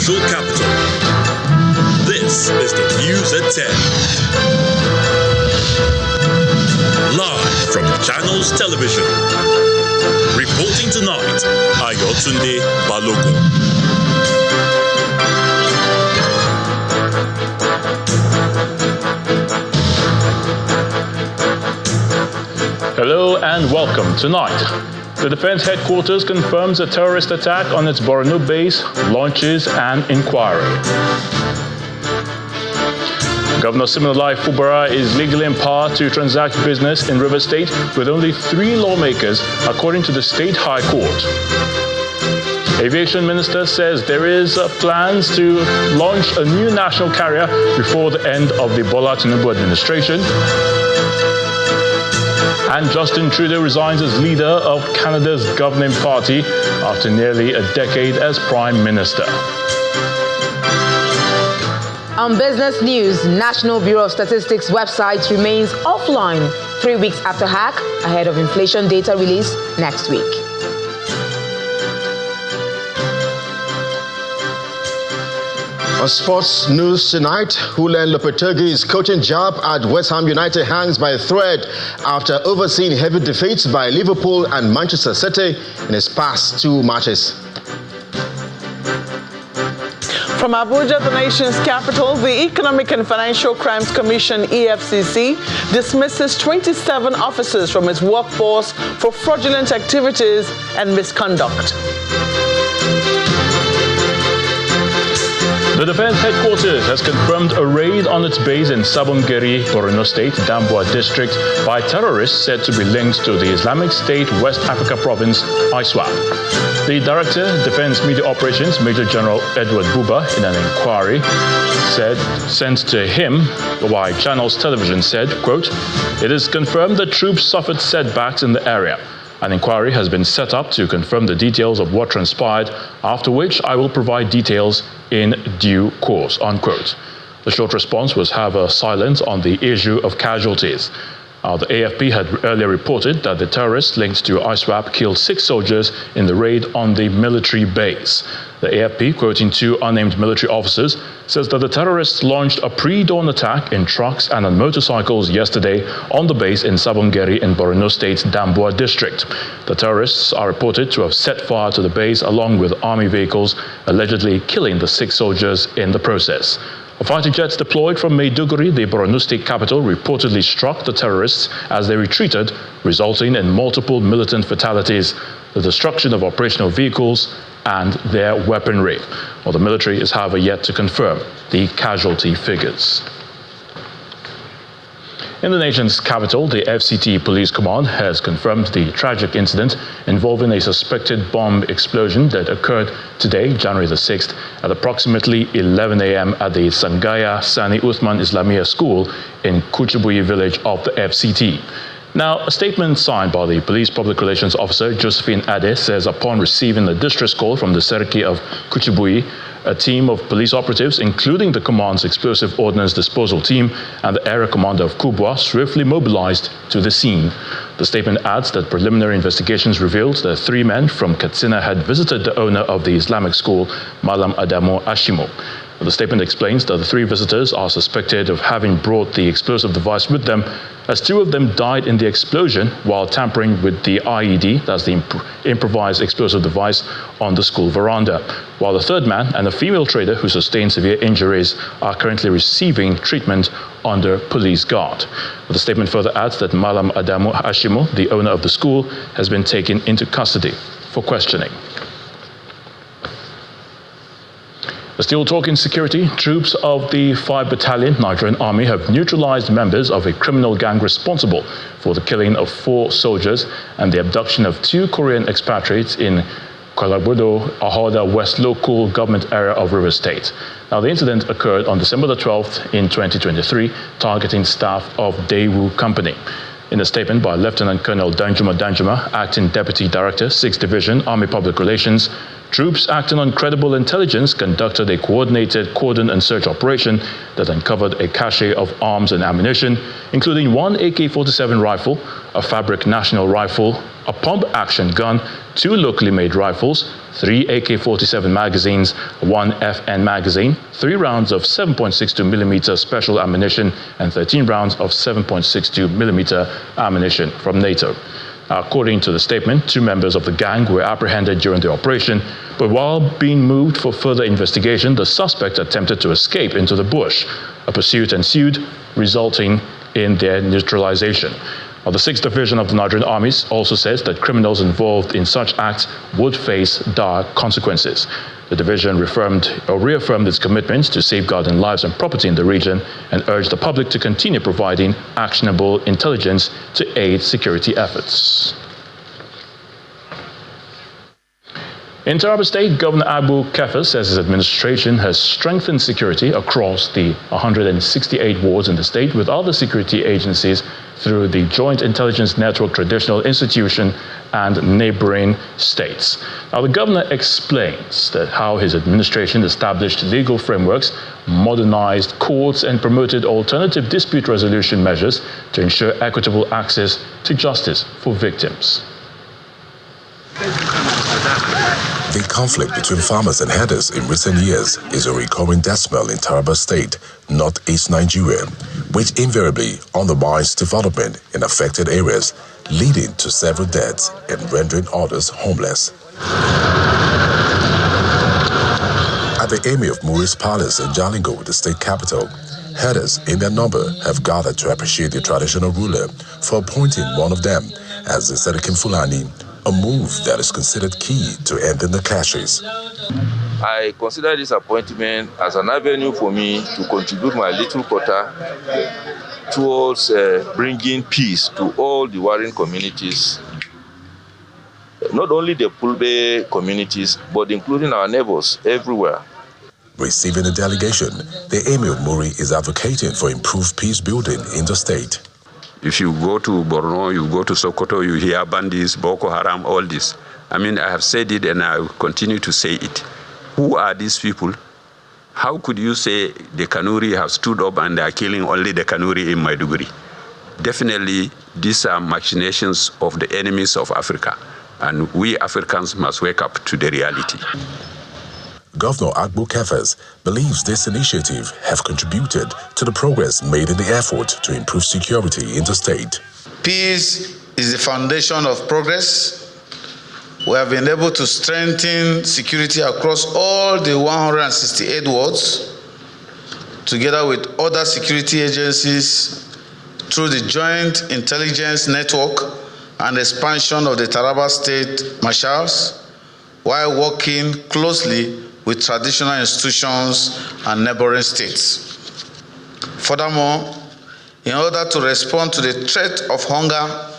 financial capital. This is the News at 10. Live from Channels Television. Reporting tonight, Ayotunde Balogun. Hello and welcome. Tonight, the Defense Headquarters confirms a terrorist attack on its Borno base, launches an inquiry. Governor Siminalayi Fubara is legally empowered to transact business in Rivers State with only 3 lawmakers, according to the State High Court. Aviation Minister says there is plans to launch a new national carrier before the end of the Bola Tinubu administration. And Justin Trudeau resigns as leader of Canada's governing party after nearly a decade as Prime Minister. On business news, National Bureau of Statistics website remains offline 3 weeks after hack, ahead of inflation data release next week. On sports news tonight, Julen Lopetegui's coaching job at West Ham United hangs by a thread after overseeing heavy defeats by Liverpool and Manchester City in his past 2 matches. From Abuja, the nation's capital, the Economic and Financial Crimes Commission, EFCC, dismisses 27 officers from its workforce for fraudulent activities and misconduct. The Defense Headquarters has confirmed a raid on its base in Sabongeri, Borno State, Damboa District, by terrorists said to be linked to the Islamic State West Africa Province, ISWAP. The Director, Defense Media Operations, Major General Edward Buba, in an inquiry sent to him by Channels Television said, quote, "It is confirmed that troops suffered setbacks in the area. An inquiry has been set up to confirm the details of what transpired, after which I will provide details in due course," unquote. The short response was, however, silent on the issue of casualties. The AFP had earlier reported that the terrorists linked to ISWAP killed 6 soldiers in the raid on the military base. The AFP, quoting 2 unnamed military officers, says that the terrorists launched a pre-dawn attack in trucks and on motorcycles yesterday on the base in Sabongeri in Borno State's Damboa district. The terrorists are reported to have set fire to the base along with army vehicles, allegedly killing the 6 soldiers in the process. A fighter jet deployed from Maiduguri, the Borno State capital, reportedly struck the terrorists as they retreated, resulting in multiple militant fatalities, the destruction of operational vehicles, and their weaponry. Well, the military is, however, yet to confirm the casualty figures. In the nation's capital, the FCT Police Command has confirmed the tragic incident involving a suspected bomb explosion that occurred today, January the 6th, at approximately 11 a.m. at the Sangaya Sani Uthman Islamia School in Kuchibuyi village of the FCT. Now, a statement signed by the Police Public Relations Officer, Josephine Ade, says upon receiving the distress call from the Seriki of Kuchibuyi, a team of police operatives, including the command's explosive ordnance disposal team and the area commander of Kubwa, swiftly mobilized to the scene. The statement adds that preliminary investigations revealed that 3 men from Katsina had visited the owner of the Islamic school, Malam Adamu Ashimo. The statement explains that the 3 visitors are suspected of having brought the explosive device with them, as 2 of them died in the explosion while tampering with the IED, that's the improvised explosive device, on the school veranda, while the 3rd man and a female trader who sustained severe injuries are currently receiving treatment under police guard. The statement further adds that Malam Adamu Ashimo, the owner of the school, has been taken into custody for questioning. Still talking security, troops of the 5 Battalion Nigerian Army have neutralized members of a criminal gang responsible for the killing of 4 soldiers and the abduction of 2 Korean expatriates in Kwalabodo, Ahoda West local government area of Rivers State. Now, the incident occurred on December the 12th in 2023, targeting staff of Daewoo Company. In a statement by Lieutenant Colonel Danjuma, Acting Deputy Director, 6th Division, Army Public Relations, Troops acting on credible intelligence conducted a coordinated cordon and search operation that uncovered a cache of arms and ammunition, including one AK-47 rifle, a Fabric National rifle, a pump-action gun, 2 locally made rifles, 3 AK-47 magazines, 1 FN magazine, 3 rounds of 7.62mm special ammunition, and 13 rounds of 7.62mm ammunition from NATO. According to the statement, 2 members of the gang were apprehended during the operation, but while being moved for further investigation, the suspect attempted to escape into the bush. A pursuit ensued, resulting in their neutralization. The 6th Division of the Nigerian Armies also says that criminals involved in such acts would face dire consequences. The division reaffirmed its commitment to safeguarding lives and property in the region and urged the public to continue providing actionable intelligence to aid security efforts. In Taraba State, Governor Abu Kefa says his administration has strengthened security across the 168 wards in the state with other security agencies through the Joint Intelligence Network Traditional Institution and neighboring states. Now, the governor explains that how his administration established legal frameworks, modernized courts, and promoted alternative dispute resolution measures to ensure equitable access to justice for victims. The conflict between farmers and herders in recent years is a recurring decimal in Taraba State, northeast Nigeria, which invariably undermines development in affected areas, leading to several deaths and rendering others homeless. At the Emir of Muri's Palace in Jalingo, the state capital, herders in their number have gathered to appreciate the traditional ruler for appointing one of them as the Serikin Fulani, a move that is considered key to ending the clashes. I consider this appointment as an avenue for me to contribute my little quota towards bringing peace to all the warring communities, not only the Pulbe communities, but including our neighbors everywhere. Receiving the delegation, the Emir of Muri is advocating for improved peace building in the state. If you go to Borno, you go to Sokoto, you hear bandits, Boko Haram, all this. I mean, I have said it and I will continue to say it. Who are these people? How could you say the Kanuri have stood up and they are killing only the Kanuri in Maiduguri? Definitely, these are machinations of the enemies of Africa, and we Africans must wake up to the reality. Governor Abu Kefa believes this initiative have contributed to the progress made in the effort to improve security in the state. Peace is the foundation of progress. We have been able to strengthen security across all the 168 wards, together with other security agencies through the Joint Intelligence Network and expansion of the Taraba State Marshals, while working closely with traditional institutions and neighboring states. Furthermore, in order to respond to the threat of hunger,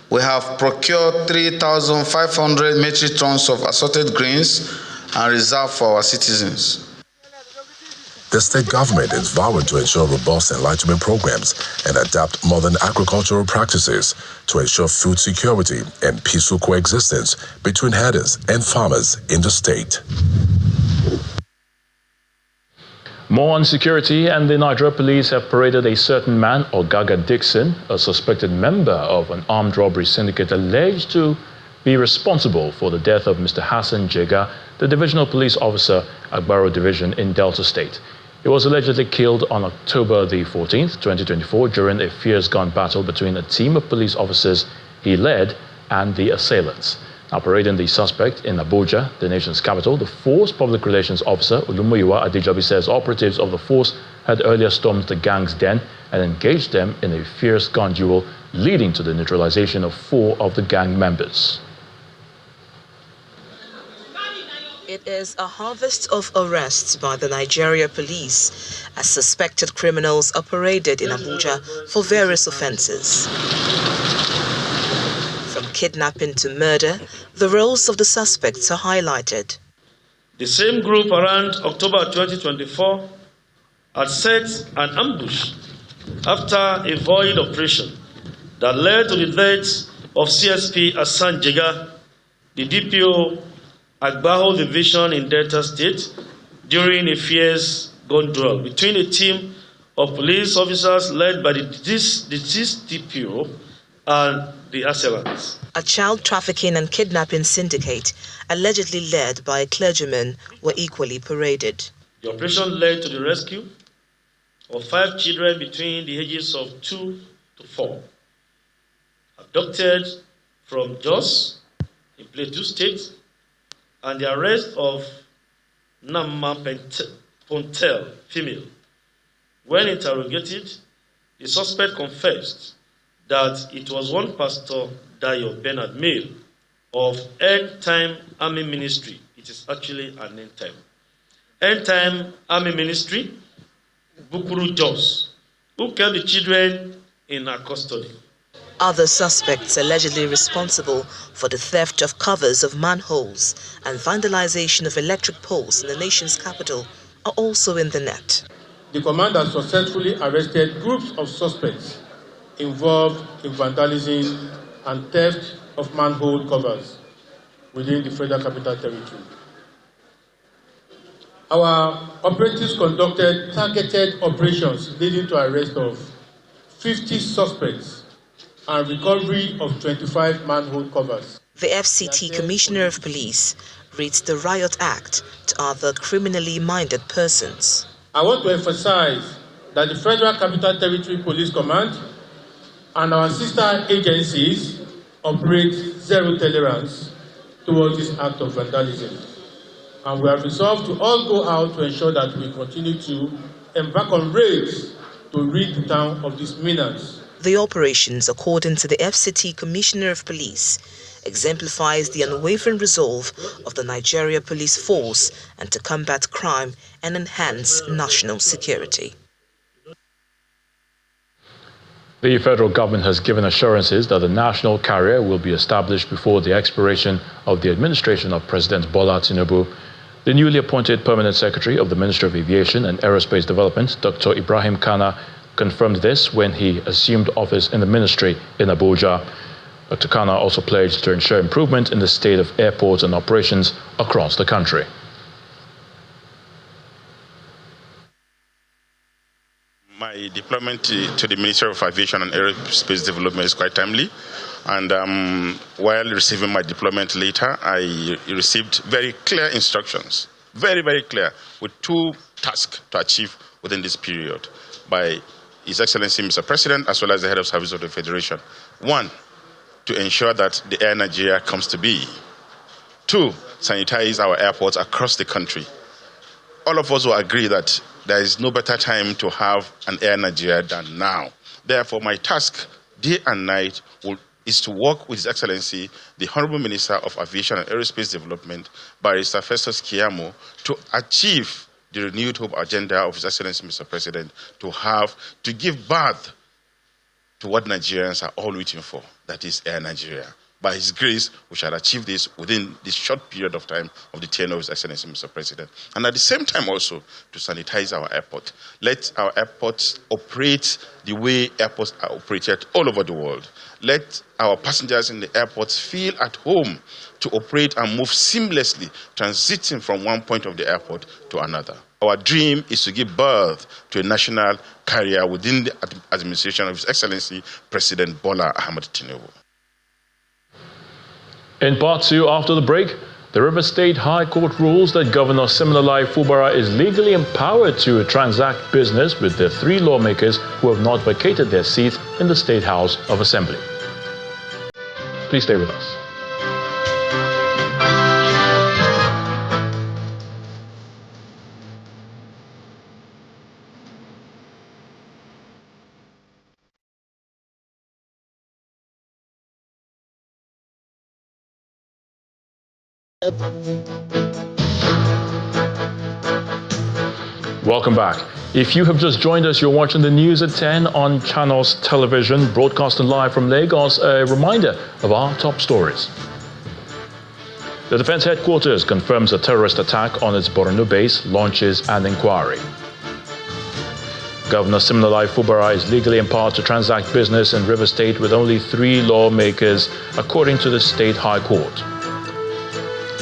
we have procured 3,500 metric tons of assorted grains and reserved for our citizens. The state government is vowing to ensure robust enlightenment programs and adapt modern agricultural practices to ensure food security and peaceful coexistence between herders and farmers in the state. More on security, and the Nigeria police have paraded a certain man, Ogaga Dixon, a suspected member of an armed robbery syndicate alleged to be responsible for the death of Mr. Hassan Jega, the divisional police officer, Agbaro Division in Delta State. He was allegedly killed on October the 14th, 2024, during a fierce gun battle between a team of police officers he led and the assailants. Now, parading the suspect in Abuja, the nation's capital, the force public relations officer, Olumoyiwa Adejobi, says operatives of the force had earlier stormed the gang's den and engaged them in a fierce gun duel, leading to the neutralization of 4 of the gang members. It is a harvest of arrests by the Nigeria police as suspected criminals are paraded in Abuja for various offenses. From kidnapping to murder, the roles of the suspects are highlighted. The same group around October 2024 had set an ambush after a void operation that led to the death of CSP Hassan Jega, the DPO Agbaho Division in Delta State during a fierce gun duel between a team of police officers led by the deceased DPO and the assailants. A child trafficking and kidnapping syndicate, allegedly led by a clergyman, were equally paraded. The operation led to the rescue of 5 children between the ages of 2 to 4, abducted from Jos in Plateau State, and the arrest of Nama Pontel, female. When interrogated, the suspect confessed that it was one Pastor Dayo Bernard Male of End Time Army Ministry. It is actually an End Time. End Time Army Ministry, Bukuru Jos, who kept the children in her custody. Other suspects allegedly responsible for the theft of covers of manholes and vandalization of electric poles in the nation's capital are also in the net. The command has successfully arrested groups of suspects involved in vandalism and theft of manhole covers within the Federal Capital Territory. Our operatives conducted targeted operations leading to arrest of 50 suspects and recovery of 25 manhole covers. The FCT Commissioner of Police reads the Riot Act to other criminally minded persons. I want to emphasize that the Federal Capital Territory Police Command and our sister agencies operate zero tolerance towards this act of vandalism. And we have resolved to all go out to ensure that we continue to embark on raids to rid the town of these menace. The operations, according to the FCT Commissioner of Police, exemplifies the unwavering resolve of the Nigeria Police Force and to combat crime and enhance national security. The federal government has given assurances that the national carrier will be established before the expiration of the administration of President Bola Tinubu. The newly appointed Permanent Secretary of the Ministry of Aviation and Aerospace Development, Dr. Ibrahim Kana, confirmed this when he assumed office in the ministry in Abuja. Dr. Kana also pledged to ensure improvement in the state of airports and operations across the country. My deployment to the Ministry of Aviation and Aerospace Development is quite timely. And while receiving my deployment letter, I received very clear instructions, very, very clear, with 2 tasks to achieve within this period by His Excellency Mr. President, as well as the Head of Service of the Federation. 1, to ensure that the Air Nigeria comes to be. 2, sanitize our airports across the country. All of us will agree that there is no better time to have an Air Nigeria than now. Therefore, my task, day and night, is to work with His Excellency, the Honorable Minister of Aviation and Aerospace Development, Barrister Festus Keyamo, to achieve the renewed hope agenda of His Excellency, Mr. President, to give birth to what Nigerians are all waiting for, that is Air Nigeria. By His grace, we shall achieve this within this short period of time of the tenure of His Excellency, Mr. President. And at the same time also, to sanitize our airport. Let our airports operate the way airports are operated all over the world. Let our passengers in the airports feel at home to operate and move seamlessly, transiting from one point of the airport to another. Our dream is to give birth to a national carrier within the administration of His Excellency, President Bola Ahmed Tinubu. In part 2, after the break, the River State High Court rules that Governor Siminalayi Fubara is legally empowered to transact business with the 3 lawmakers who have not vacated their seats in the State House of Assembly. Please stay with us. Welcome back. If you have just joined us, you're watching the news at 10 on Channels Television, broadcasting live from Lagos. A reminder of our top stories. The Defense Headquarters confirms a terrorist attack on its Borno base, launches an inquiry. Governor Siminalayi Fubara is legally empowered to transact business in River State with only 3 lawmakers, according to the State High Court.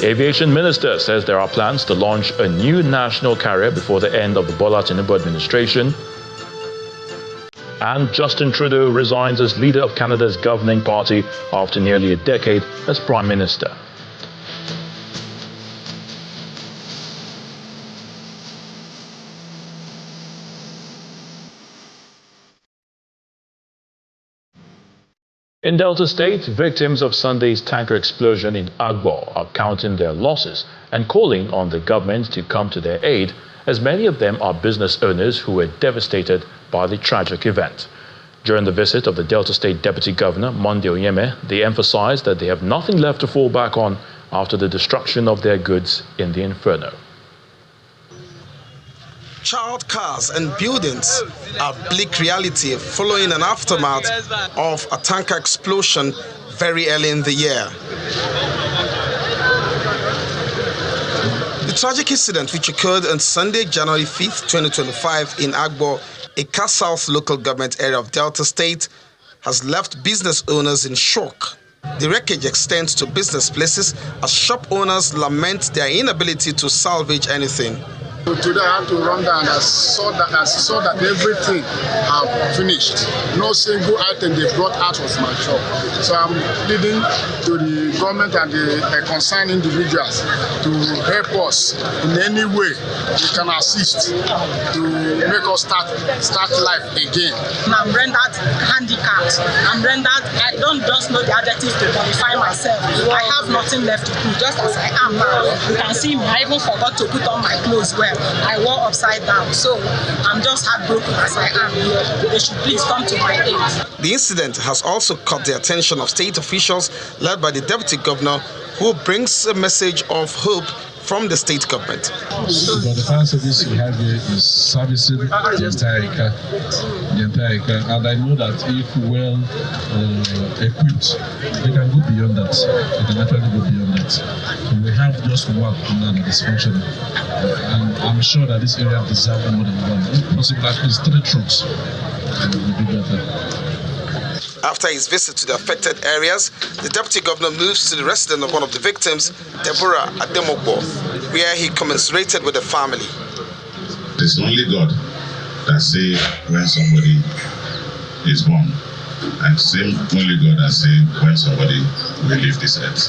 The aviation minister says there are plans to launch a new national carrier before the end of the Bola Tinubu administration. And Justin Trudeau resigns as leader of Canada's governing party after nearly a decade as Prime Minister. In Delta State, victims of Sunday's tanker explosion in Agbo are counting their losses and calling on the government to come to their aid, as many of them are business owners who were devastated by the tragic event. During the visit of the Delta State Deputy Governor, Monday Onyeme, they emphasized that they have nothing left to fall back on after the destruction of their goods in the inferno. Charred cars and buildings are bleak reality following an aftermath of a tanker explosion very early in the year. The tragic incident, which occurred on Sunday, January 5th, 2025 in Agbo, a Car South local government area of Delta State, has left business owners in shock. The wreckage extends to business places as shop owners lament their inability to salvage anything. Today I had to run down and I saw that everything have finished. No single item they brought out was my shop. So I'm pleading to the government and the concerned individuals to help us in any way they can assist to make us start life again. I'm rendered handicapped. I don't just know the adjectives to qualify myself. I have nothing left to do, just as I am now. You can see me, I even forgot to put on my clothes well. I wore upside down, so I'm just heartbroken as I am here. They should please come to my aid. The incident has also caught the attention of state officials led by the Deputy Governor, who brings a message of hope from the state government. The fire service we have here is servicing the entire car, and I know that if well equipped, they can go beyond that. They can actually go beyond that. So we have just one now that is functioning, and I'm sure that this area deserves more than one. If possible, at least 3 trucks, and it will be better. After his visit to the affected areas, the Deputy Governor moves to the residence of one of the victims, Deborah Ademogbo, where he commiserated with the family. It's only God that saves when somebody is born, and same only God that saves when somebody will leave this earth.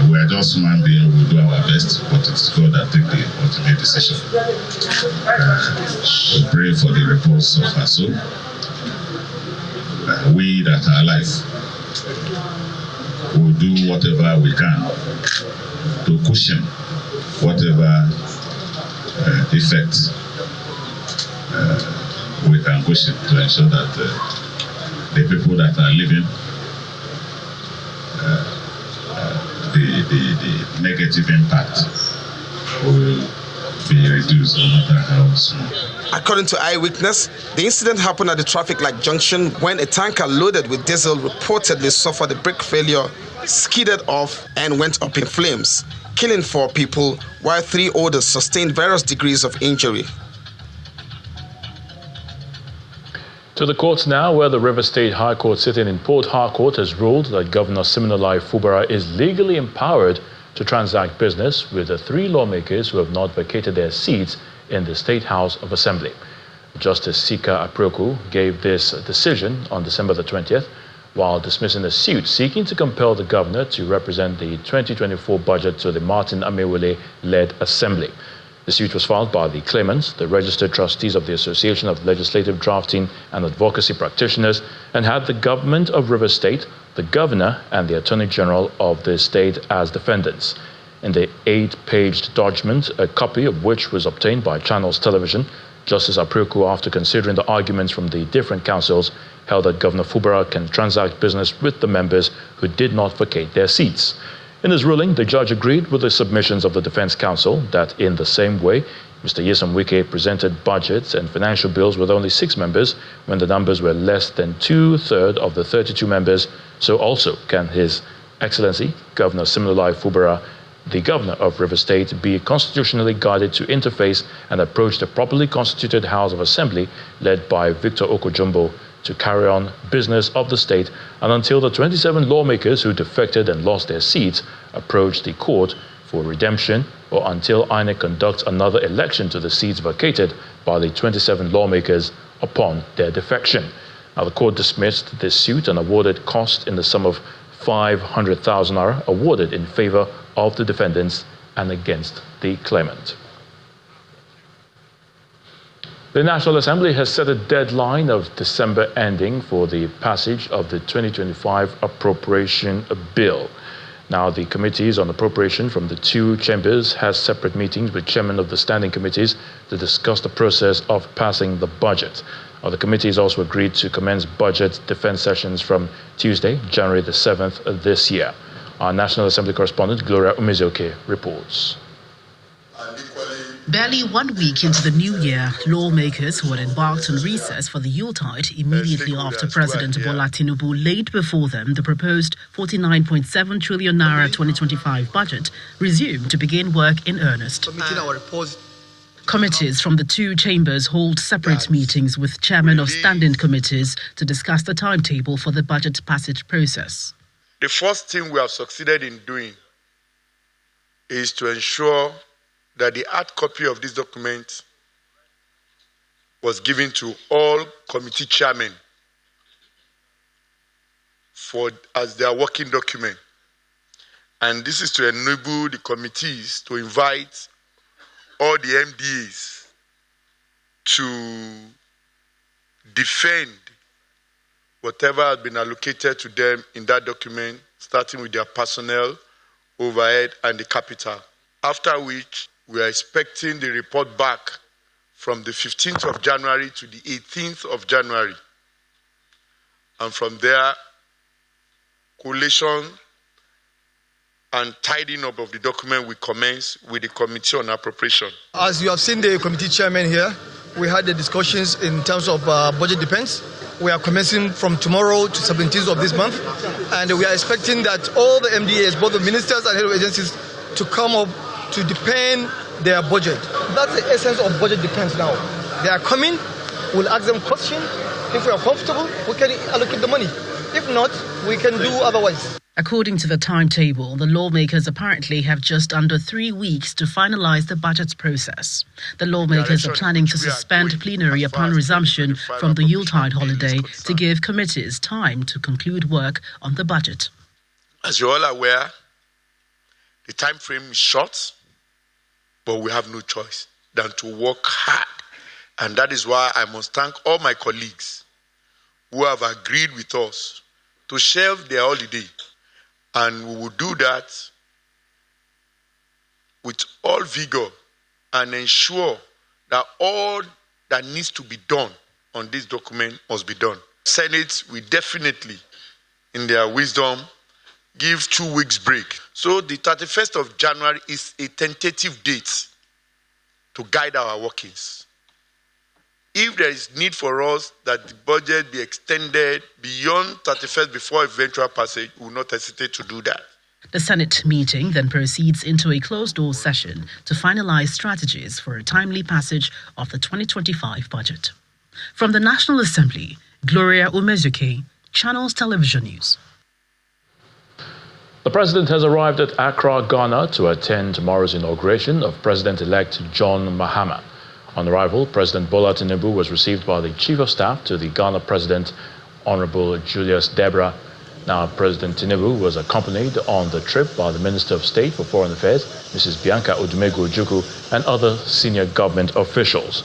We are just human beings, we do our best, but it's God that takes the ultimate decision. We pray for the repose of her soul. We that are alive will do whatever we can to cushion whatever effect we can cushion to ensure that the people that are living, the negative impact will be reduced no matter how small. According to eyewitness, the incident happened at the traffic light junction when a tanker loaded with diesel reportedly suffered a brake failure, skidded off, and went up in flames, killing 4 people, while 3 others sustained various degrees of injury. To the courts now, where the River State High Court sitting in Port Harcourt has ruled that Governor Siminalayi Fubara is legally empowered to transact business with the 3 lawmakers who have not vacated their seats in the State House of Assembly. Justice Sika Aprioku gave this decision on December the 20th, while dismissing a suit seeking to compel the governor to represent the 2024 budget to the Martin Amewule-led Assembly. The suit was filed by the claimants, the registered trustees of the Association of Legislative Drafting and Advocacy Practitioners, and had the government of River State, the governor, and the Attorney General of the state as defendants. In the 8-page document, a copy of which was obtained by Channels Television, Justice Aprioku, after considering the arguments from the different councils, held that Governor Fubara can transact business with the members who did not vacate their seats. In his ruling, the judge agreed with the submissions of the Defense Counsel that in the same way, Mr. Nyesom Wike presented budgets and financial bills with only 6 members when the numbers were less than 2/3 of the 32 members, so also can His Excellency Governor Siminalayi Fubara, the governor of River State, be constitutionally guided to interface and approach the properly constituted House of Assembly led by Victor Okojumbo to carry on business of the state and until the 27 lawmakers who defected and lost their seats approach the court for redemption or until INEC conducts another election to the seats vacated by the 27 lawmakers upon their defection. Now, the court dismissed this suit and awarded costs in the sum of 500,000 naira awarded in favor of the defendants and against the claimant. The National Assembly has set a deadline of December ending for the passage of the 2025 appropriation bill. Now, the committees on appropriation from the two chambers has separate meetings with chairmen of the standing committees to discuss the process of passing the budget. The committees also agreed to commence budget defense sessions from Tuesday, January the 7th of this year. Our National Assembly correspondent, Gloria Umezoke, reports. Barely 1 week into the new year, lawmakers who had embarked on recess for the Yuletide immediately after President Bola Tinubu laid before them the proposed 49.7 trillion naira 2025 budget resumed to begin work in earnest. Committees from the two chambers hold separate meetings with chairmen of standing committees to discuss the timetable for the budget passage process. The first thing we have succeeded in doing is to ensure that the hard copy of this document was given to all committee chairmen as their working document. And this is to enable the committees to invite all the MDAs to defend whatever has been allocated to them in that document, starting with their personnel, overhead, and the capital. After which, we are expecting the report back from the 15th of January to the 18th of January. And from there, collation and tidying up of the document will commence with the Committee on Appropriation. As you have seen the committee chairman here, we had the discussions in terms of budget defense. We are commencing from tomorrow to 17th of this month. And we are expecting that all the MDAs, both the ministers and head of agencies, to come up to defend their budget. That's the essence of budget defense now. They are coming, we'll ask them questions. If we are comfortable, we can allocate the money. If not, we can do otherwise. According to the timetable, the lawmakers apparently have just under 3 weeks to finalize the budget process. The lawmakers are planning to suspend plenary upon resumption from the Yuletide holiday to give committees time to conclude work on the budget. As you're all aware, the time frame is short, but we have no choice than to work hard. And that is why I must thank all my colleagues who have agreed with us to shelve their holiday. And we will do that with all vigor and ensure that all that needs to be done on this document must be done. Senate will definitely, in their wisdom, give 2 weeks break. So the 31st of January is a tentative date to guide our workings. If there is need for us that the budget be extended beyond 31st before eventual passage, we will not hesitate to do that. The Senate meeting then proceeds into a closed-door session to finalize strategies for a timely passage of the 2025 budget. From the National Assembly, Gloria Umezuke, Channels Television News. The president has arrived at Accra, Ghana to attend tomorrow's inauguration of President-elect John Mahama. On arrival, President Bola Tinubu was received by the Chief of Staff to the Ghana President, Honorable Julius Debra. Now, President Tinubu was accompanied on the trip by the Minister of State for Foreign Affairs, Mrs. Bianca Odumegu-Ojukwu, and other senior government officials.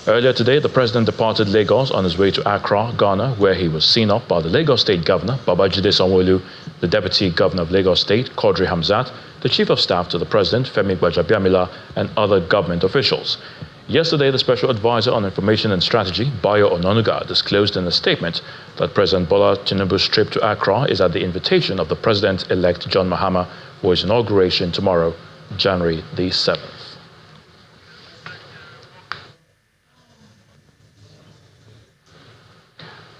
Earlier today, the president departed Lagos on his way to Accra, Ghana, where he was seen off by the Lagos State Governor, Babajide Sanwo-Olu, the Deputy Governor of Lagos State, Quadri Hamzat, the Chief of Staff to the President, Femi Gbajabiamila, and other government officials. Yesterday, the Special Advisor on Information and Strategy, Bayo Ononuga, disclosed in a statement that President Bola Tinubu's trip to Accra is at the invitation of the President-elect John Mahama for his inauguration tomorrow, January the 7th.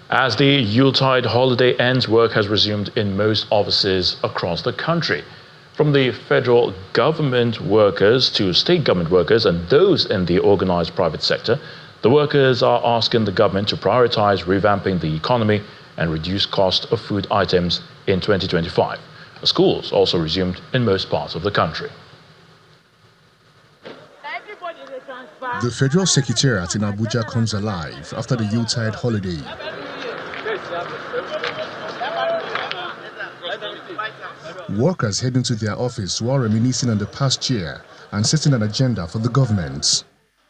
As the Yuletide holiday ends, work has resumed in most offices across the country. From the federal government workers to state government workers and those in the organized private sector, The workers are asking the government to prioritize revamping the economy and reduce cost of food items in 2025. Schools also resumed in most parts of the country. The Federal Secretariat in Abuja comes alive after the Yuletide holiday. Workers head into their office while reminiscing on the past year and setting an agenda for the government.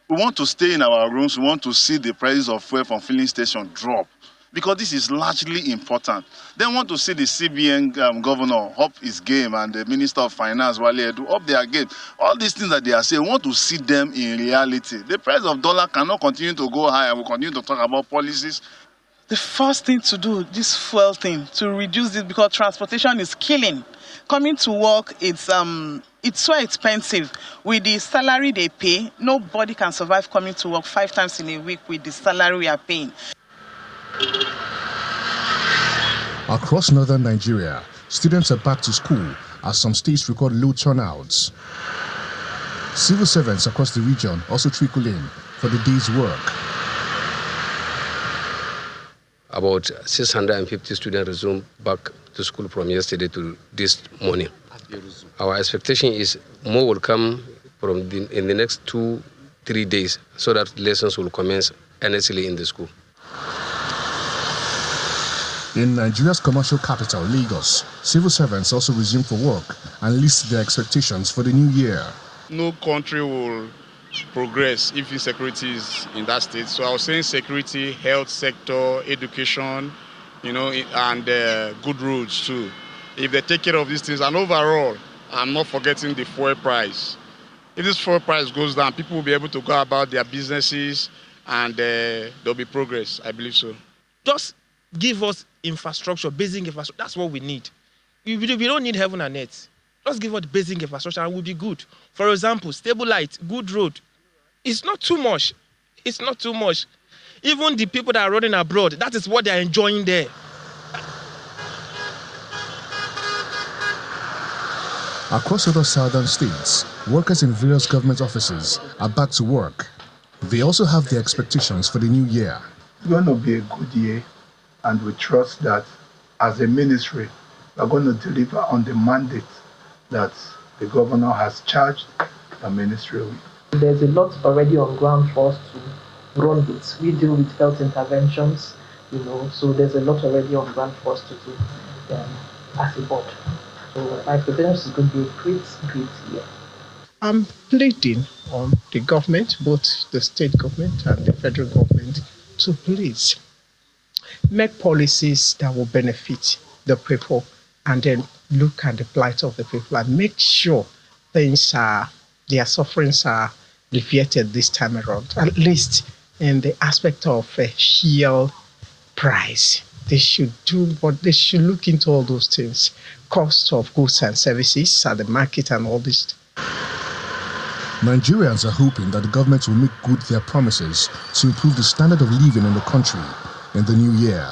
We want to stay in our rooms. We want to see the prices of fuel from filling station drop, because this is largely important. They want to see the CBN governor up his game and the Minister of Finance, Wale Edu, up their game. All these things that they are saying, we want to see them in reality. The price of dollar cannot continue to go high, and we'll continue to talk about policies. The first thing to do, this fuel thing, to reduce it, because transportation is killing. Coming to work, it's so expensive. With the salary they pay, nobody can survive coming to work 5 times in a week with the salary we are paying. Across northern Nigeria, students are back to school as some states record low turnouts. Civil servants across the region also trickle in for the day's work. About 650 students resumed back to school from yesterday to this morning. Our expectation is more will come in the next 2-3 days, so that lessons will commence earnestly in the school. In Nigeria's commercial capital, Lagos, civil servants also resume for work and list their expectations for the new year. No country will progress if insecurity is in that state. So I was saying security, health sector, education, and good roads too. If they take care of these things, and overall, I'm not forgetting the fuel price. If this fuel price goes down, people will be able to go about their businesses, and there'll be progress. I believe so. Just give us infrastructure, basic infrastructure. That's what we need. We don't need heaven and earth. Just give us the basic infrastructure and we'll be good. For example, stable light, good road. It's not too much. It's not too much. Even the people that are running abroad, that is what they are enjoying there. Across other southern states, workers in various government offices are back to work. They also have their expectations for the new year. It's going to be a good year, and we trust that as a ministry, we're going to deliver on the mandate that the governor has charged the ministry with. There's a lot already on ground for us to run with. We deal with health interventions, so there's a lot already on ground for us to do as a board. So my expectation is going to be a great year. I'm pleading on the government, both the state government and the federal government, to please make policies that will benefit the people, and then look at the plight of the people and make sure their sufferings are alleviated this time around, at least in the aspect of fuel price. They should look into all those things, cost of goods and services at the market and all this. Nigerians are hoping that the government will make good their promises to improve the standard of living in the country in the new year.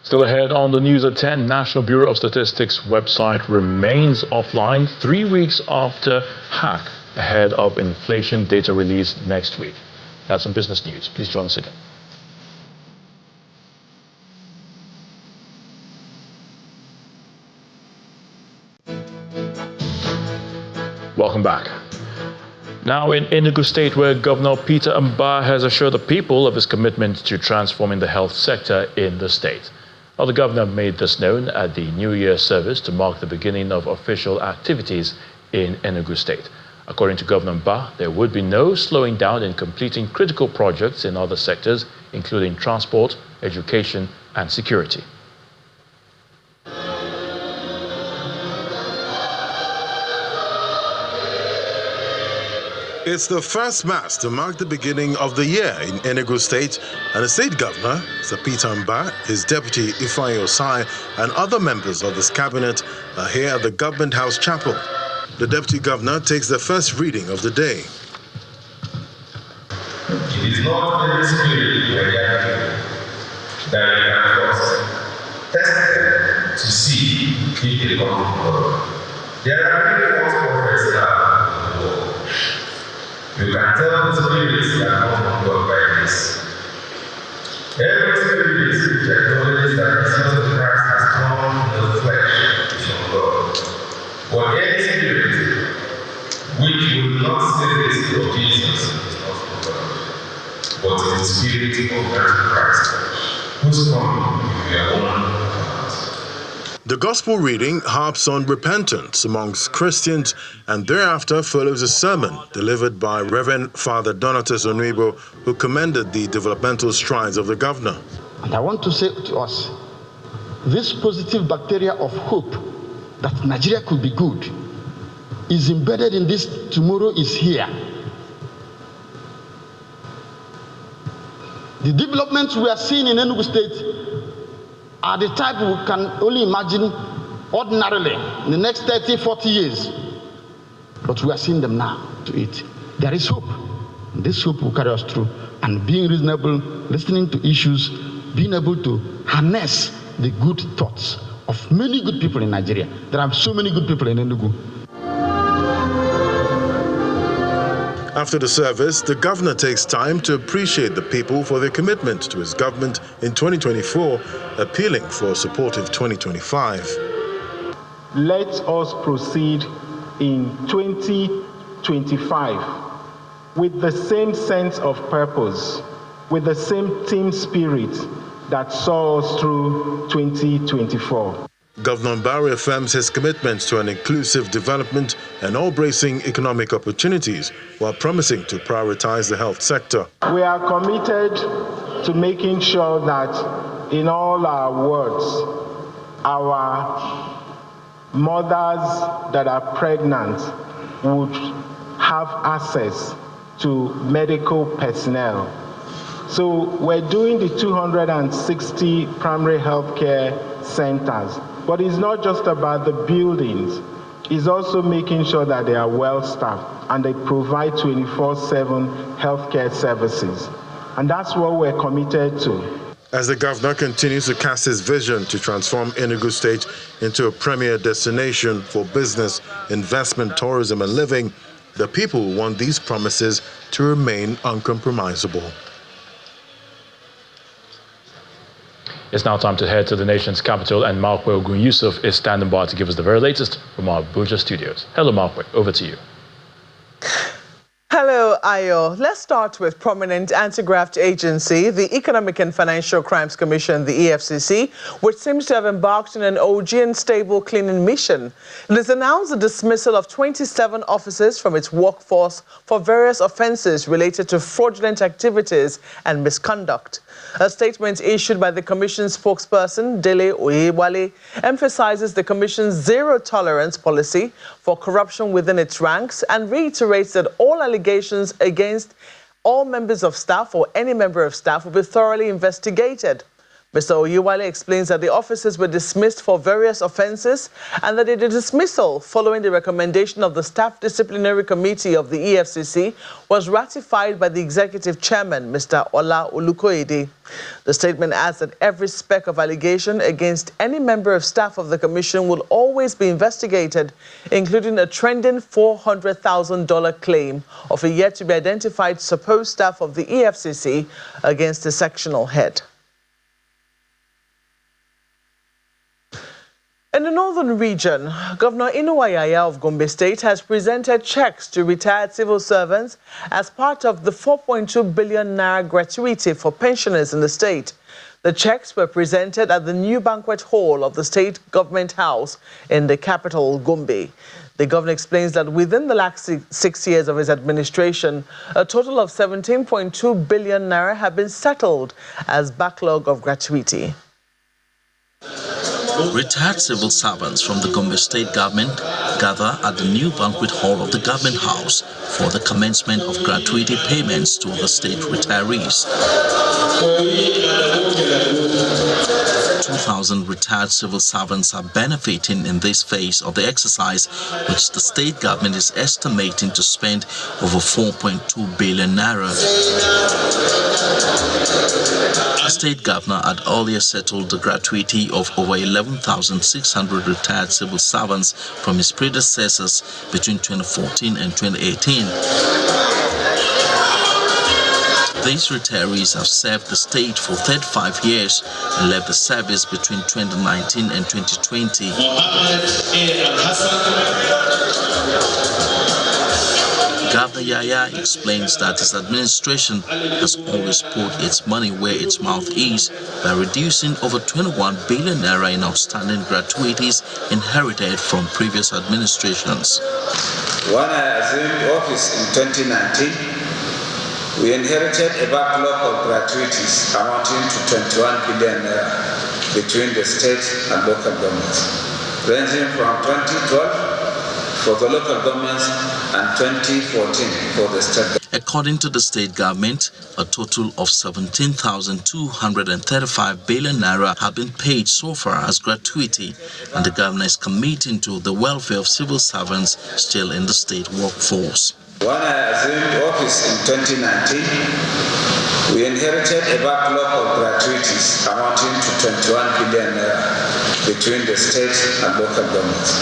Still ahead on the news at 10, National Bureau of Statistics website remains offline 3 weeks after hack ahead of inflation data release next week. That's some business news. Please join us again. Welcome back. Now in Enugu State, where Governor Peter Mbah has assured the people of his commitment to transforming the health sector in the state. Now, the governor made this known at the New Year service to mark the beginning of official activities in Enugu State. According to Governor Mbah, there would be no slowing down in completing critical projects in other sectors, including transport, education, and security. It's the first mass to mark the beginning of the year in Enugu State, and the state governor, Sir Peter Mbah, his deputy Ifeanyi Osai, and other members of his cabinet are here at the Government House Chapel. The deputy governor takes the first reading of the day. It is not every spirit you are gathering that you can trust. Test them to see if they come from God. There are many false prophets now in the world. You can tell the spirits that come from God by this. Every spirit which acknowledges that Jesus Christ has come in the flesh is from God. But any spirit which will not say this of Jesus is not from God, but is the spirit of Antichrist, whose coming we are warned about. The gospel reading harps on repentance amongst Christians, and thereafter follows a sermon delivered by Reverend Father Donatus Onwebo, who commended the developmental strides of the governor. And I want to say to us, this positive bacteria of hope that Nigeria could be good is embedded in this. Tomorrow is here. The developments we are seeing in Enugu State are the type we can only imagine ordinarily in the next 30, 40 years. But we are seeing them now to it. There is hope. And this hope will carry us through. And being reasonable, listening to issues, being able to harness the good thoughts of many good people in Nigeria. There are so many good people in Enugu. After the service, the governor takes time to appreciate the people for their commitment to his government in 2024, appealing for a supportive 2025. Let us proceed in 2025 with the same sense of purpose, with the same team spirit that saw us through 2024. Governor Mbari affirms his commitment to an inclusive development and all-bracing economic opportunities, while promising to prioritize the health sector. We are committed to making sure that in all our words, our mothers that are pregnant would have access to medical personnel. So we're doing the 260 primary health care centers. But it's not just about the buildings. It's also making sure that they are well staffed and they provide 24/7 healthcare services. And that's what we're committed to. As the governor continues to cast his vision to transform Enugu State into a premier destination for business, investment, tourism, and living, the people want these promises to remain uncompromisable. It's now time to head to the nation's capital, and Markwe Ogun Yusuf is standing by to give us the very latest from our Abuja studios. Hello, Markwe, over to you. Hello, Ayo. Let's start with prominent anti-graft agency, the Economic and Financial Crimes Commission, the EFCC, which seems to have embarked on an OG and stable cleaning mission. It has announced the dismissal of 27 officers from its workforce for various offenses related to fraudulent activities and misconduct. A statement issued by the Commission's spokesperson, Dele Oyewale, emphasizes the Commission's zero-tolerance policy for corruption within its ranks and reiterates that all allegations against all members of staff or any member of staff will be thoroughly investigated. Mr. Oyewale explains that the officers were dismissed for various offenses and that the dismissal, following the recommendation of the Staff Disciplinary Committee of the EFCC, was ratified by the Executive Chairman, Mr. Ola Olukoyede. The statement adds that every speck of allegation against any member of staff of the Commission will always be investigated, including a trending $400,000 claim of a yet-to-be-identified supposed staff of the EFCC against a sectional head. In the northern region, Governor Inuwayaya of Gombe State has presented checks to retired civil servants as part of the 4.2 billion naira gratuity for pensioners in the state. The checks were presented at the new banquet hall of the state government house in the capital, Gombe. The governor explains that within the last 6 years of his administration, a total of 17.2 billion naira have been settled as backlog of gratuity. Retired civil servants from the Gombe State government gather at the new banquet hall of the government house for the commencement of gratuity payments to the state retirees. 2,000 retired civil servants are benefiting in this phase of the exercise, which the state government is estimating to spend over 4.2 billion naira. The state governor had earlier settled the gratuity of over 11,600 retired civil servants from his predecessors between 2014 and 2018. These retirees have served the state for 35 years and left the service between 2019 and 2020. Governor Yaya explains that his administration has always put its money where its mouth is by reducing over 21 billion naira in outstanding gratuities inherited from previous administrations. When I assumed office in 2019, we inherited a backlog of gratuities amounting to 21 billion naira between the state and local governments, ranging from 2012 for the local governments and 2014 for the state. According to the state government, a total of 17,235 billion naira have been paid so far as gratuity, and the governor is committing to the welfare of civil servants still in the state workforce. When I assumed office in 2019, we inherited a backlog of gratuities amounting to 21 billion naira between the state and local governments.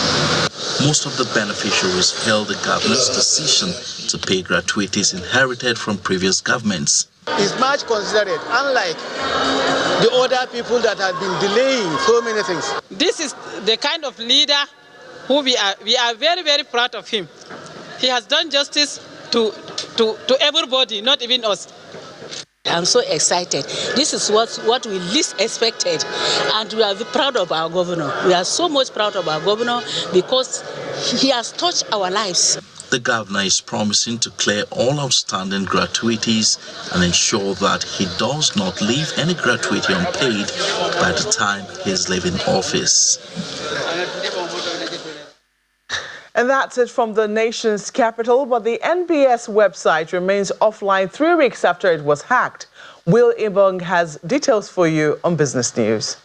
Most of the beneficiaries hailed the governor's decision to pay gratuities inherited from previous governments. It's much considerate, unlike the other people that have been delaying so many things. This is the kind of leader who we are very, very proud of him. He has done justice to everybody, not even us. I'm so excited. This is what we least expected, and we are proud of our governor. We are so much proud of our governor because he has touched our lives. The governor is promising to clear all outstanding gratuities and ensure that he does not leave any gratuity unpaid by the time he's leaving office. And that's it from the nation's capital, but the NBS website remains offline 3 weeks after it was hacked. Will Ibong has details for you on Business News.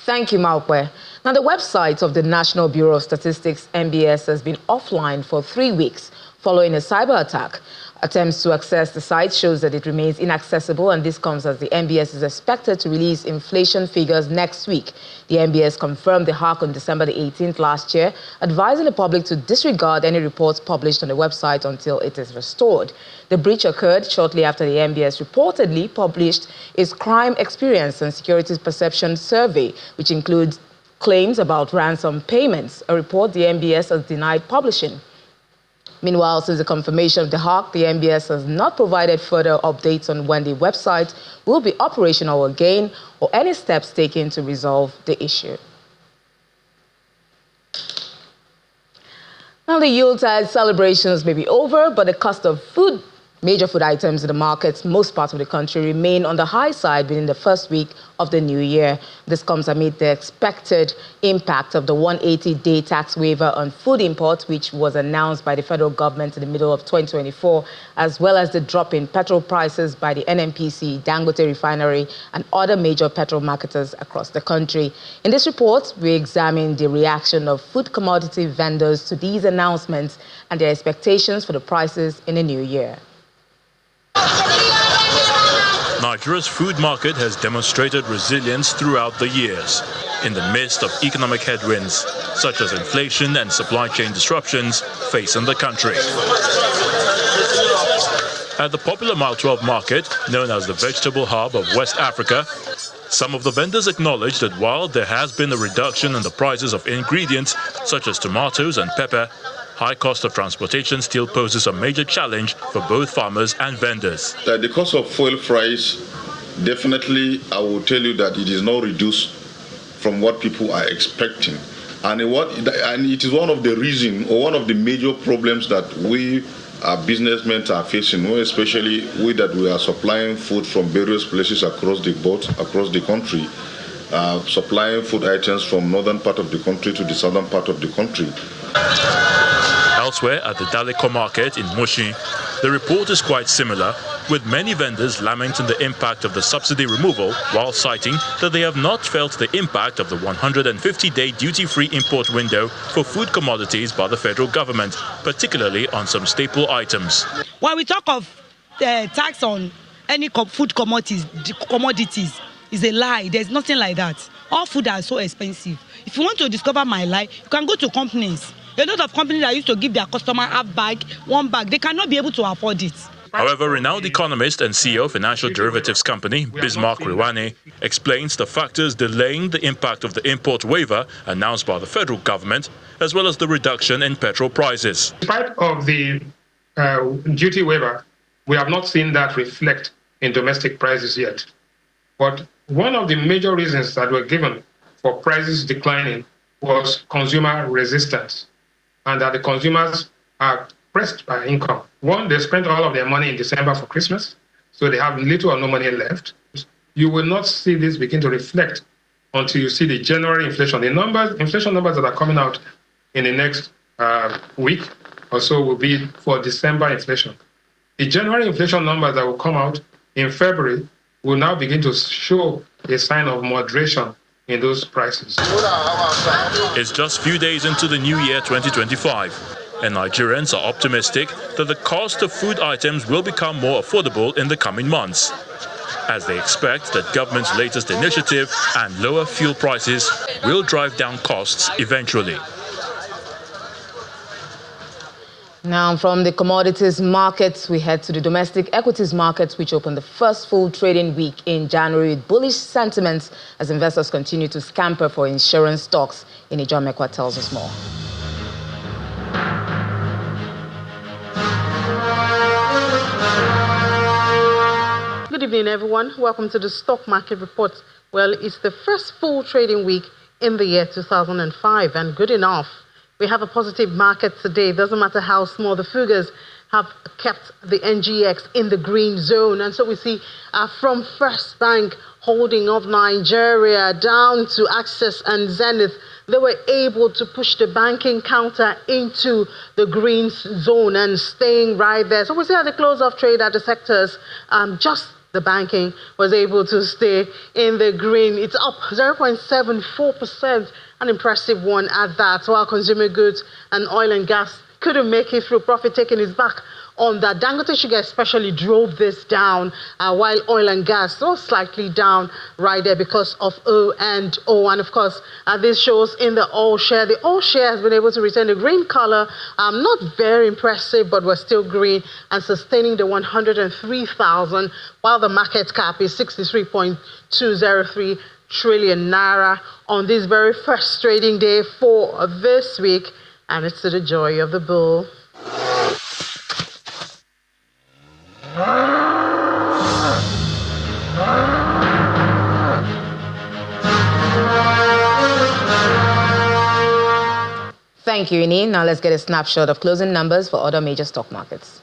Thank you, Maukwe. Now, the website of the National Bureau of Statistics, NBS, has been offline for 3 weeks following a cyber attack. Attempts to access the site shows that it remains inaccessible, and this comes as the NBS is expected to release inflation figures next week. The NBS confirmed the hack on December the 18th last year, advising the public to disregard any reports published on the website until it is restored. The breach occurred shortly after the NBS reportedly published its Crime Experience and Security Perception Survey, which includes claims about ransom payments, a report the NBS has denied publishing. Meanwhile, since the confirmation of the hack, the NBS has not provided further updates on when the website will be operational again or any steps taken to resolve the issue. Now, the Yuletide celebrations may be over, but the cost of major food items in the markets, most parts of the country, remain on the high side within the first week of the new year. This comes amid the expected impact of the 180-day tax waiver on food imports, which was announced by the federal government in the middle of 2024, as well as the drop in petrol prices by the NNPC, Dangote Refinery, and other major petrol marketers across the country. In this report, we examine the reaction of food commodity vendors to these announcements and their expectations for the prices in the new year. Nigeria's food market has demonstrated resilience throughout the years in the midst of economic headwinds, such as inflation and supply chain disruptions facing the country. At the popular Mile 12 market, known as the vegetable hub of West Africa, some of the vendors acknowledged that while there has been a reduction in the prices of ingredients such as tomatoes and pepper, high cost of transportation still poses a major challenge for both farmers and vendors. The cost of fuel price, definitely, I will tell you that it is not reduced from what people are expecting. And it is one of the reasons, or one of the major problems that we businessmen are facing, especially we are supplying food from various places across the board, across the country, supplying food items from northern part of the country to the southern part of the country. Elsewhere at the Daleko market in Mushin, the report is quite similar, with many vendors lamenting the impact of the subsidy removal while citing that they have not felt the impact of the 150-day duty-free import window for food commodities by the federal government, particularly on some staple items. When we talk of tax on any food commodities, is a lie. There's nothing like that. All food are so expensive. If you want to discover my lie, you can go to companies. A lot of companies that used to give their customer half bag, one bag, they cannot be able to afford it. However, renowned economist and CEO of financial derivatives company Bismarck Rewane explains the factors delaying the impact of the import waiver announced by the federal government, as well as the reduction in petrol prices. In spite of the duty waiver, we have not seen that reflect in domestic prices yet. But one of the major reasons that were given for prices declining was consumer resistance, and that the consumers are pressed by income. One, they spent all of their money in December for Christmas, so they have little or no money left. You will not see this begin to reflect until you see the January inflation. The inflation numbers that are coming out in the next week or so will be for December inflation. The January inflation numbers that will come out in February will now begin to show a sign of moderation in those prices. It's just a few days into the new year 2025, and Nigerians are optimistic that the cost of food items will become more affordable in the coming months, as they expect that government's latest initiative and lower fuel prices will drive down costs eventually. Now, from the commodities markets, we head to the domestic equities markets, which opened the first full trading week in January with bullish sentiments as investors continue to scamper for insurance stocks. John Mekwa tells us more. Good evening, everyone. Welcome to the Stock Market Report. Well, it's the first full trading week in the year 2005, and good enough. We have a positive market today. It doesn't matter how small the figures have kept the NGX in the green zone. And so we see from First Bank Holding of Nigeria down to Access and Zenith, they were able to push the banking counter into the green zone and staying right there. So we see at the close of trade at the sectors, just the banking was able to stay in the green. It's up 0.74%, an impressive one at that, while consumer goods and oil and gas couldn't make it through. Profit taking is back on that. Dangote Sugar especially drove this down, while oil and gas was slightly down right there because of O&O. And of course, this shows in the oil share. The oil share has been able to retain the green color. Not very impressive, but we're still green and sustaining the 103,000, while the market cap is 63.203 trillion naira on this very first trading day for this week. And it's to the joy of the bull. Thank you, Ini. Now let's get a snapshot of closing numbers for other major stock markets.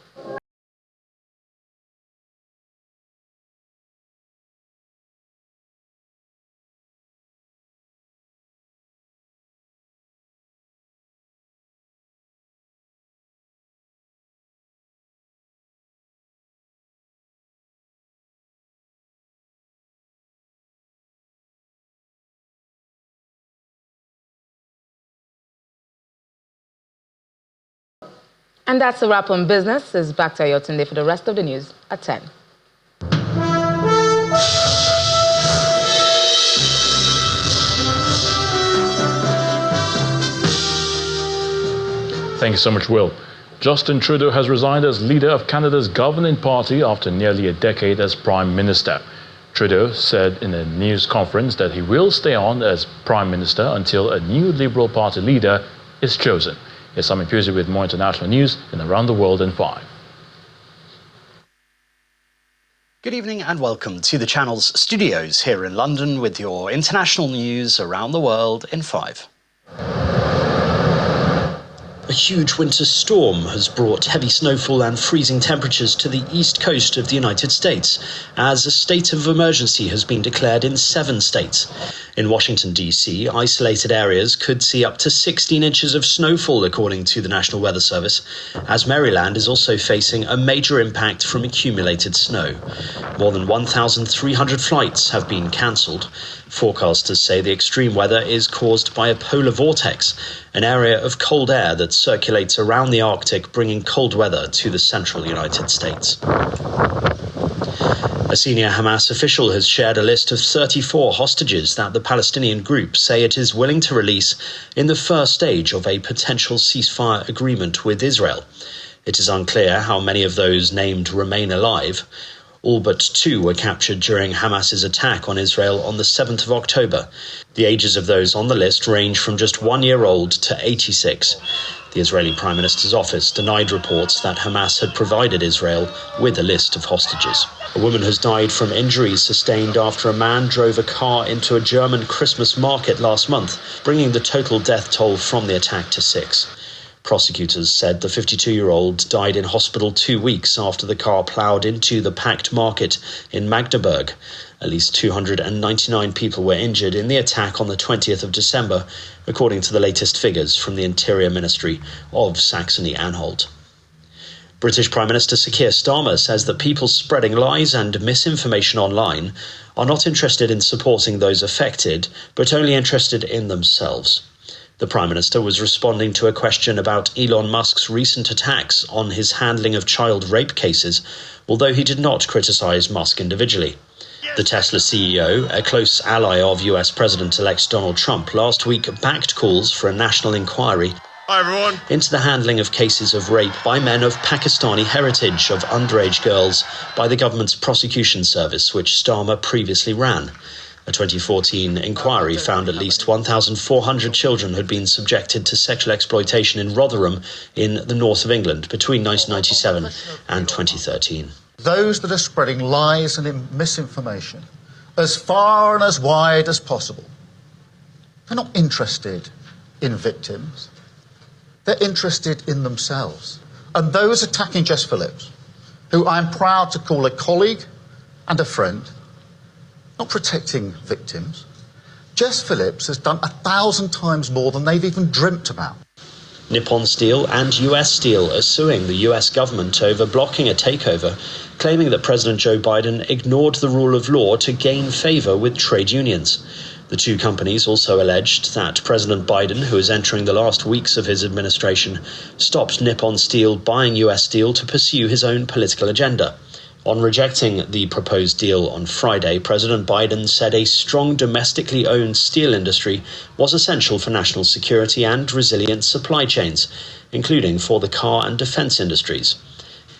And that's a wrap on business. It's back to Ayotunde for the rest of the news at 10. Thank you so much, Will. Justin Trudeau has resigned as leader of Canada's governing party after nearly a decade as Prime Minister. Trudeau said in a news conference that he will stay on as Prime Minister until a new Liberal Party leader is chosen. Here's Simon Pusey with more international news in Around the World in 5. Good evening and welcome to the channel's studios here in London with your international news around the world in 5. A huge winter storm has brought heavy snowfall and freezing temperatures to the east coast of the United States, as a state of emergency has been declared in 7 states. In Washington, D.C., isolated areas could see up to 16 inches of snowfall, according to the National Weather Service, as Maryland is also facing a major impact from accumulated snow. More than 1,300 flights have been cancelled. Forecasters say the extreme weather is caused by a polar vortex, an area of cold air that circulates around the Arctic, bringing cold weather to the central United States. A senior Hamas official has shared a list of 34 hostages that the Palestinian group say it is willing to release in the first stage of a potential ceasefire agreement with Israel. It is unclear how many of those named remain alive. All but 2 were captured during Hamas's attack on Israel on the 7th of October. The ages of those on the list range from just 1 year old to 86. The Israeli Prime Minister's office denied reports that Hamas had provided Israel with a list of hostages. A woman has died from injuries sustained after a man drove a car into a German Christmas market last month, bringing the total death toll from the attack to 6. Prosecutors said the 52-year-old died in hospital 2 weeks after the car ploughed into the packed market in Magdeburg. At least 299 people were injured in the attack on the 20th of December, according to the latest figures from the Interior Ministry of Saxony-Anhalt. British Prime Minister Sir Keir Starmer says that people spreading lies and misinformation online are not interested in supporting those affected, but only interested in themselves. The Prime Minister was responding to a question about Elon Musk's recent attacks on his handling of child rape cases, although he did not criticise Musk individually. The Tesla CEO, a close ally of US President-elect Donald Trump, last week backed calls for a national inquiry into the handling of cases of rape by men of Pakistani heritage of underage girls by the government's prosecution service, which Starmer previously ran. A 2014 inquiry found at least 1,400 children had been subjected to sexual exploitation in Rotherham in the north of England between 1997 and 2013. Those that are spreading lies and misinformation as far and as wide as possible, they're not interested in victims. They're interested in themselves. And those attacking Jess Phillips, who I'm proud to call a colleague and a friend, not protecting victims. Jess Phillips has done 1,000 times more than they've even dreamt about. Nippon Steel and US Steel are suing the US government over blocking a takeover, claiming that President Joe Biden ignored the rule of law to gain favor with trade unions. The two companies also alleged that President Biden, who is entering the last weeks of his administration, stopped Nippon Steel buying US Steel to pursue his own political agenda. On rejecting the proposed deal on Friday, President Biden said a strong domestically owned steel industry was essential for national security and resilient supply chains, including for the car and defense industries.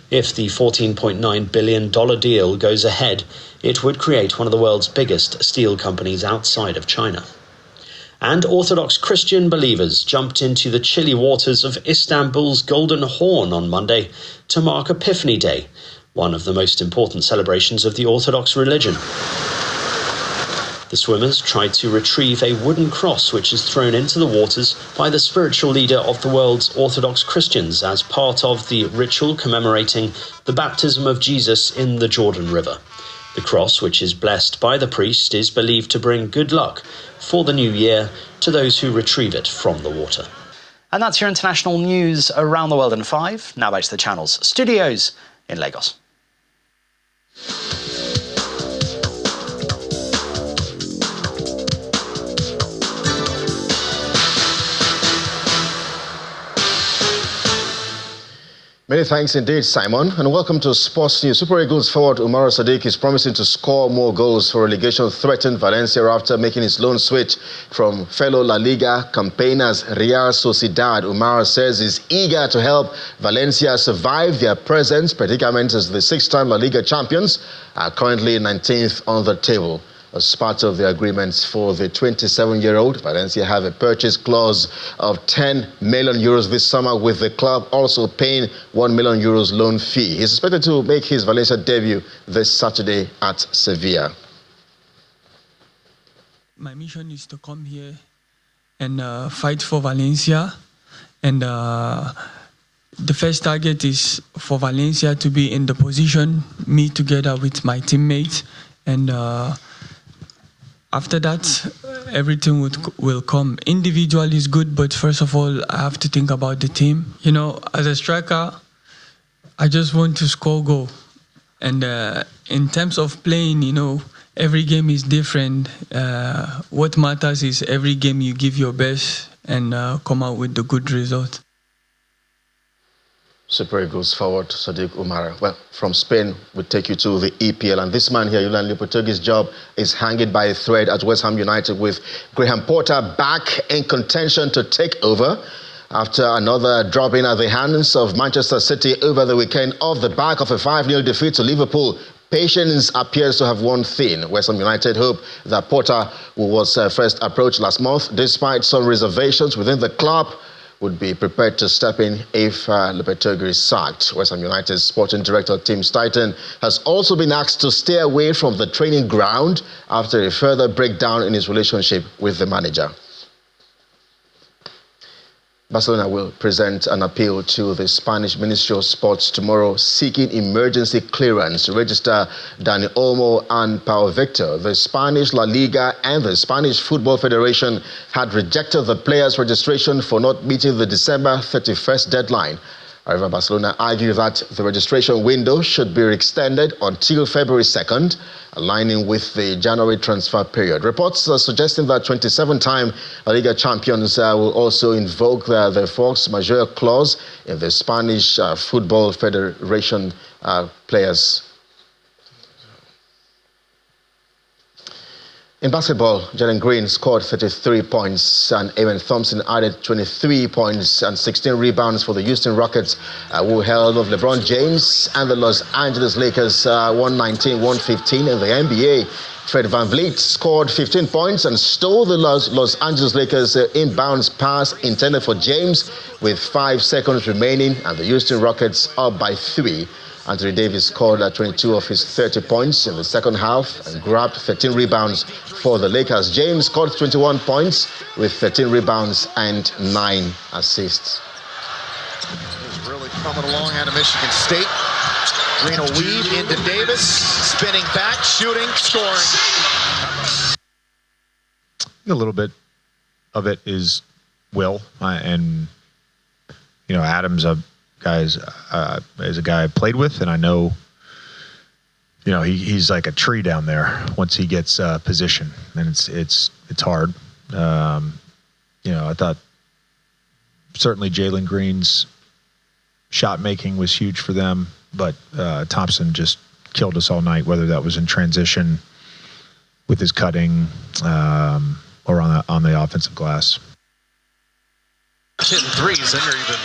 If the $14.9 billion deal goes ahead, it would create one of the world's biggest steel companies outside of China. And Orthodox Christian believers jumped into the chilly waters of Istanbul's Golden Horn on Monday to mark Epiphany Day, one of the most important celebrations of the Orthodox religion. The swimmers tried to retrieve a wooden cross which is thrown into the waters by the spiritual leader of the world's Orthodox Christians as part of the ritual commemorating the baptism of Jesus in the Jordan River. The cross, which is blessed by the priest, is believed to bring good luck for the new year to those who retrieve it from the water. And that's your international news around the world in 5. Now back to the Channel's studios in Lagos. Many thanks indeed, Simon, and welcome to Sports News. Super Eagles forward Umar Sadiq is promising to score more goals for relegation threatened Valencia after making his loan switch from fellow La Liga campaigners Real Sociedad. Umar says he's eager to help Valencia survive their present predicament as the 6-time La Liga champions are currently 19th on the table. As part of the agreements for the 27-year-old, Valencia have a purchase clause of 10 million euros this summer, with the club also paying 1 million euros loan fee. He's expected to make his Valencia debut this Saturday at Sevilla. My mission is to come here and fight for Valencia. And the first target is for Valencia to be in the position, me together with my teammates. And after that, everything will come. Individual is good, but first of all, I have to think about the team. You know, as a striker, I just want to score goal. And in terms of playing, you know, every game is different. What matters is every game you give your best and come out with the good result. Super Eagles forward Sadiq Umar. Well, from Spain, we take you to the EPL. And this man here, Julian Lopetegui's job is hanging by a thread at West Ham United, with Graham Potter back in contention to take over after another drop-in at the hands of Manchester City over the weekend off the back of a 5-0 defeat to Liverpool. Patience appears to have worn thin. West Ham United hope that Potter, who was first approached last month, despite some reservations within the club, would be prepared to step in if Lopetegui is sacked. West Ham United's sporting director Tim Steidten has also been asked to stay away from the training ground after a further breakdown in his relationship with the manager. Barcelona will present an appeal to the Spanish Ministry of Sports tomorrow, seeking emergency clearance to register Dani Olmo and Pau Victor. The Spanish La Liga and the Spanish Football Federation had rejected the players' registration for not meeting the December 31st deadline. However, Barcelona argue that the registration window should be extended until February 2nd, aligning with the January transfer period. Reports are suggesting that 27-time La Liga champions will also invoke the force majeure clause in the Spanish Football Federation players. In basketball, Jalen Green scored 33 points and Eamon Thompson added 23 points and 16 rebounds for the Houston Rockets, who held off LeBron James and the Los Angeles Lakers 119-115 in the NBA. Fred VanVleet scored 15 points and stole the Los Angeles Lakers inbounds pass intended for James with 5 seconds remaining, and the Houston Rockets up by 3. Anthony Davis scored 22 of his 30 points in the second half and grabbed 13 rebounds for the Lakers. James scored 21 points with 13 rebounds and 9 assists. He's really coming along out of Michigan State. Green will weave into Davis, spinning back, shooting, scoring. A little bit of it is will, and you know, Adams is a guy I played with, and I know, you know, he's like a tree down there once he gets position, and it's hard. You know, I thought certainly Jalen Green's shot making was huge for them, but Thompson just killed us all night, whether that was in transition with his cutting or on the offensive glass. Hitting threes, and they're even.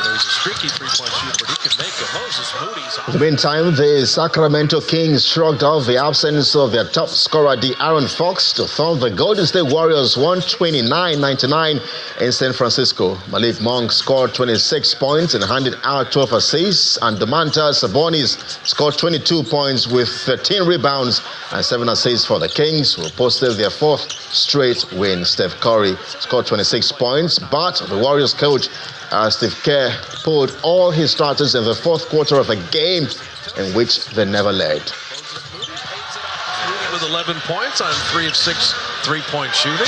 He's a streaky three-point shooter, but he can make it. Moses Moody's. In the meantime, the Sacramento Kings shrugged off the absence of their top scorer, De'Aaron Fox, to thump the Golden State Warriors 129-99 in San Francisco. Malik Monk scored 26 points and handed out 12 assists, and Domantas Sabonis scored 22 points with 13 rebounds and 7 assists for the Kings, who posted their 4th straight win. Steph Curry scored 26 points, but the Warriors coach Steve Kerr pulled all his starters in the 4th quarter of a game in which they never led. With 11 points on 3 of 6 three-point shooting.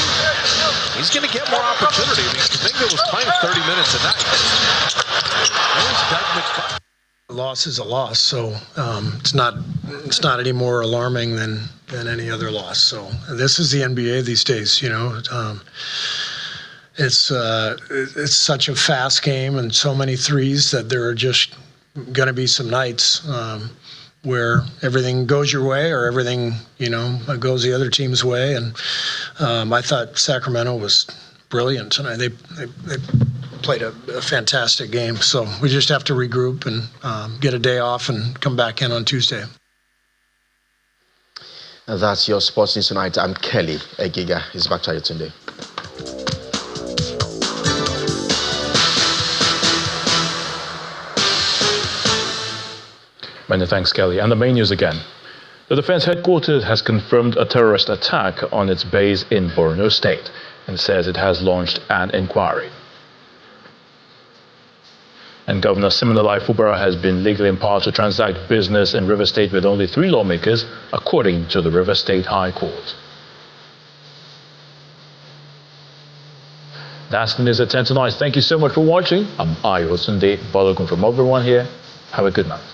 He's going to get more opportunity. I mean, Kuminga was playing 30 minutes a night. A loss is a loss, so it's not any more alarming than any other loss. So this is the NBA these days, you know. It's such a fast game and so many threes that there are just going to be some nights where everything goes your way or everything, you know, goes the other team's way. And I thought Sacramento was brilliant tonight. They played a fantastic game. So we just have to regroup and get a day off and come back in on Tuesday. And that's your Sports News Tonight. I'm Kelly Egiga. It's back to you today. Many thanks, Kelly. And the main news again. The Defense Headquarters has confirmed a terrorist attack on its base in Borno State and says it has launched an inquiry. And Governor Siminalayi Fubara has been legally empowered to transact business in River State with only 3 lawmakers, according to the River State High Court. That's the news at 10 tonight. Thank you so much for watching. I'm Ayo Sunday Balogun from everyone here. Have a good night.